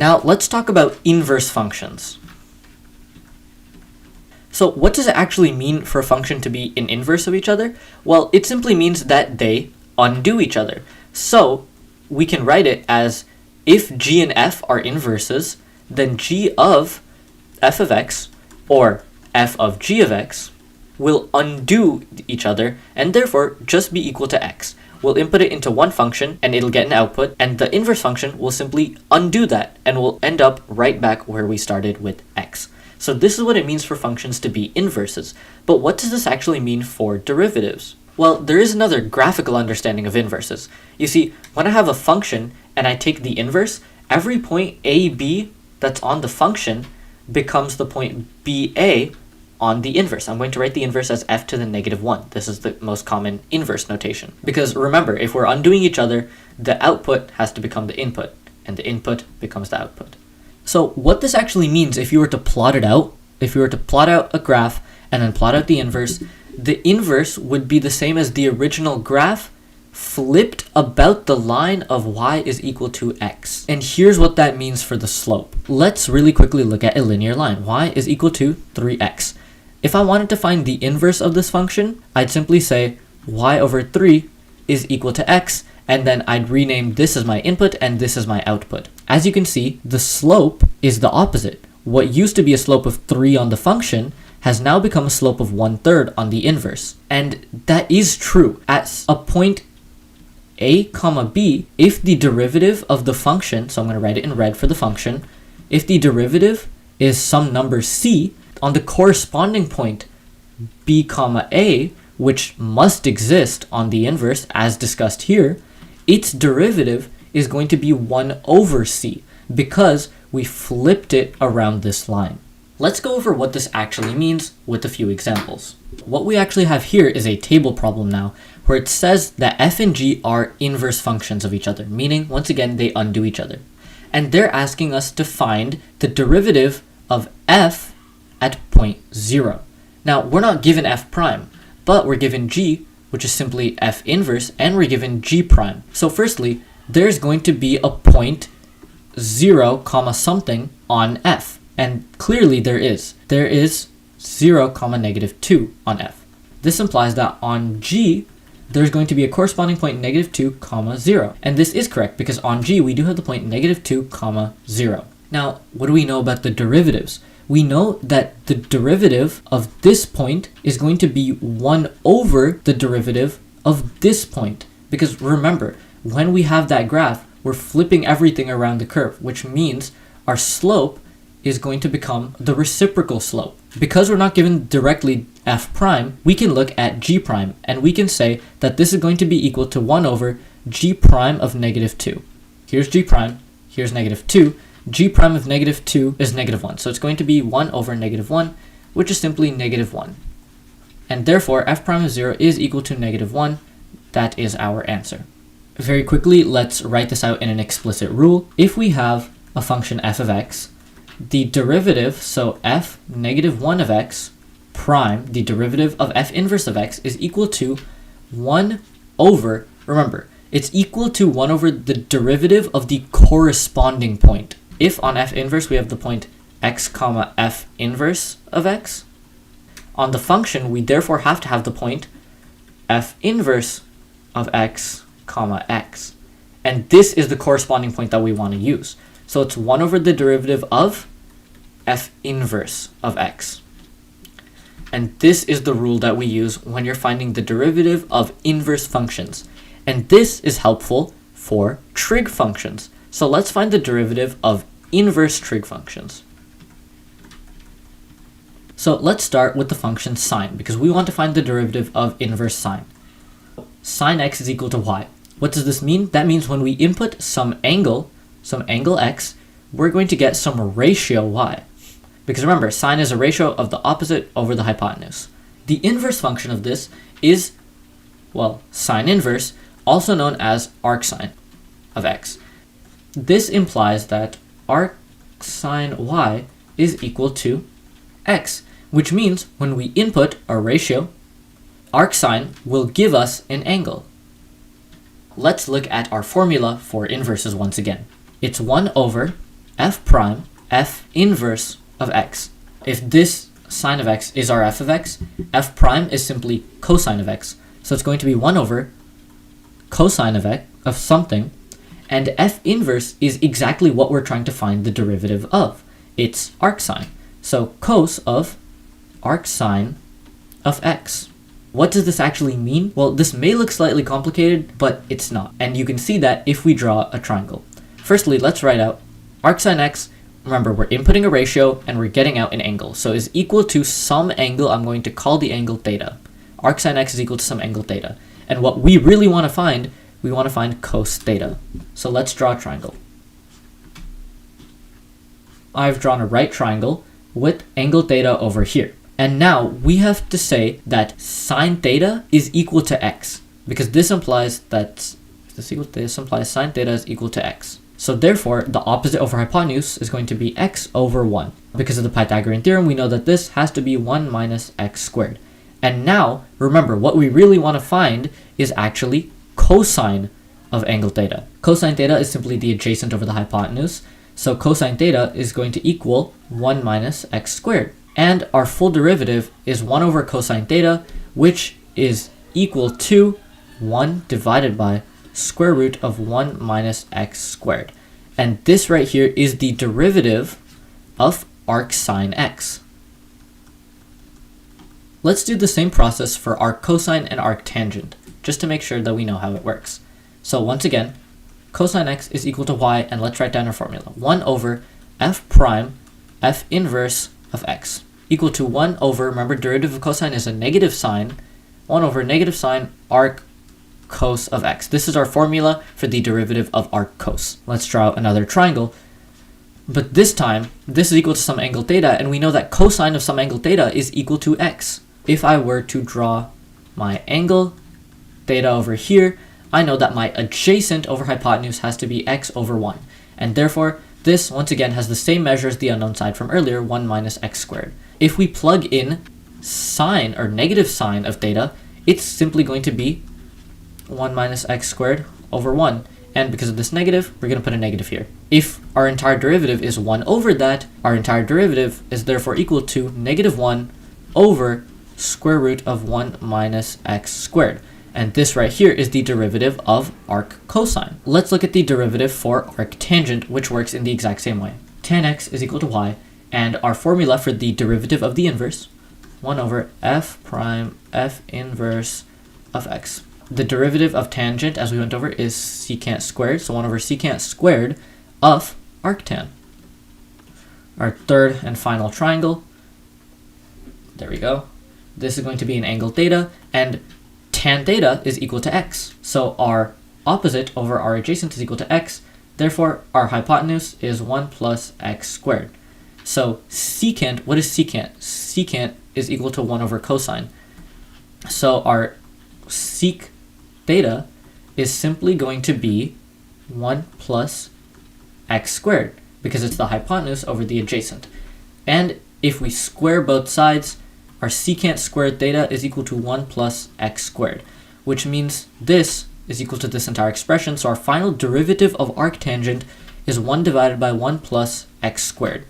Now let's talk about inverse functions. So what does it actually mean for a function to be an inverse of each other? Well, it simply means that they undo each other. So we can write it as if g and f are inverses, then g of f of x or f of g of x will undo each other and therefore just be equal to x. We'll input it into one function and it'll get an output, and the inverse function will simply undo that and will end up right back where we started with x. So this is what it means for functions to be inverses. But what does this actually mean for derivatives? Well, there is another graphical understanding of inverses. You see, when I have a function and I take the inverse, every point AB that's on the function becomes the point BA on the inverse. I'm going to write the inverse as f to the -1. This is the most common inverse notation. Because remember, if we're undoing each other, the output has to become the input, and the input becomes the output. So what this actually means, if you were to plot it out, if you were to plot out a graph and then plot out the inverse would be the same as the original graph flipped about the line of y is equal to x. And here's what that means for the slope. Let's really quickly look at a linear line. Y is equal to 3x. If I wanted to find the inverse of this function, I'd simply say y over 3 is equal to x, and then I'd rename this as my input and this as my output. As you can see, the slope is the opposite. What used to be a slope of 3 on the function has now become a slope of 1/3 on the inverse. And that is true. At a point a comma b, if the derivative of the function, so I'm going to write it in red for the function, if the derivative is some number c, on the corresponding point b comma a, which must exist on the inverse as discussed here, its derivative is going to be 1 over c because we flipped it around this line. Let's go over what this actually means with a few examples. What we actually have here is a table problem now where it says that f and g are inverse functions of each other, meaning once again they undo each other. And they're asking us to find the derivative of f at point 0. Now we're not given f prime, but we're given g, which is simply f inverse, and we're given g prime. So firstly, there's going to be a point 0 comma something on f. And clearly there is. There is 0 comma -2 on f. This implies that on g, there's going to be a corresponding point -2 comma 0. And this is correct because on g, we do have the point -2 comma 0. Now, what do we know about the derivatives? We know that the derivative of this point is going to be 1 over the derivative of this point. Because remember, when we have that graph, we're flipping everything around the curve, which means our slope is going to become the reciprocal slope. Because we're not given directly f prime, we can look at g prime, and we can say that this is going to be equal to 1 over g prime of -2. Here's g prime, here's -2. G prime of -2 is -1, so it's going to be 1 over -1, which is simply -1. And therefore, f prime of 0 is equal to -1. That is our answer. Very quickly, let's write this out in an explicit rule. If we have a function f of x, the derivative, so f -1 of x prime, the derivative of f inverse of x is equal to 1 over, remember, it's equal to 1 over the derivative of the corresponding point. If on f inverse we have the point x comma f inverse of x, on the function we therefore have to have the point f inverse of x comma x. And this is the corresponding point that we want to use. So it's 1 over the derivative of f inverse of x. And this is the rule that we use when you're finding the derivative of inverse functions. And this is helpful for trig functions. So let's find the derivative of inverse trig functions. So let's start with the function sine, because we want to find the derivative of inverse sine. Sine x is equal to y. What does this mean? That means when we input some angle x, we're going to get some ratio y. Because remember, sine is a ratio of the opposite over the hypotenuse. The inverse function of this is, well, sine inverse, also known as arcsine of x. This implies that arcsine y is equal to x, which means when we input a ratio, arcsine will give us an angle. Let's look at our formula for inverses once again. It's 1 over f prime f inverse of x. If this sine of x is our f of x, f prime is simply cosine of x. So it's going to be 1 over cosine of x of something, and f inverse is exactly what we're trying to find the derivative of. It's arcsine. So cos of arcsine of x. What does this actually mean? Well, this may look slightly complicated, but it's not. And you can see that if we draw a triangle. Firstly, let's write out arcsine x. Remember, we're inputting a ratio and we're getting out an angle. So is equal to some angle. I'm going to call the angle theta. Arcsine x is equal to some angle theta. And what we really want to find, we want to find cos theta. So let's draw a triangle. I've drawn a right triangle with angle theta over here. And now we have to say that sine theta is equal to x, because this implies that this implies sine theta is equal to x. So therefore, the opposite over hypotenuse is going to be x over 1. Because of the Pythagorean theorem, we know that this has to be 1 minus x squared. And now, remember, what we really want to find is actually cosine of angle theta. Cosine theta is simply the adjacent over the hypotenuse. So cosine theta is going to equal 1 minus x squared. And our full derivative is 1 over cosine theta, which is equal to 1 divided by square root of 1 minus x squared. And this right here is the derivative of arcsine x. Let's do the same process for arccosine and arctangent, just to make sure that we know how it works. So once again, cosine x is equal to y, and let's write down our formula. 1 over f prime f inverse of x equal to 1 over, remember, derivative of cosine is a negative sign, 1 over negative sign arc cos of x. This is our formula for the derivative of arc cos. Let's draw out another triangle. But this time, this is equal to some angle theta, and we know that cosine of some angle theta is equal to x. If I were to draw my angle theta over here, I know that my adjacent over hypotenuse has to be x over 1. And therefore, this, once again, has the same measure as the unknown side from earlier, 1 minus x squared. If we plug in sine, or negative sine of theta, it's simply going to be 1 minus x squared over 1. And because of this negative, we're going to put a negative here. If our entire derivative is 1 over that, our entire derivative is therefore equal to negative 1 over square root of 1 minus x squared. And this right here is the derivative of arccosine. Let's look at the derivative for arctangent, which works in the exact same way. Tan x is equal to y, and our formula for the derivative of the inverse, 1 over f prime f inverse of x. The derivative of tangent, as we went over, is secant squared, so 1 over secant squared of arctan. Our third and final triangle, there we go. This is going to be an angle theta, and tan theta is equal to x. So our opposite over our adjacent is equal to x. Therefore, our hypotenuse is 1 plus x squared. So secant, what is secant? Secant is equal to 1 over cosine. So our sec theta is simply going to be 1 plus x squared, because it's the hypotenuse over the adjacent. And if we square both sides, our secant squared theta is equal to 1 plus x squared, which means this is equal to this entire expression. So our final derivative of arctangent is 1 divided by 1 plus x squared.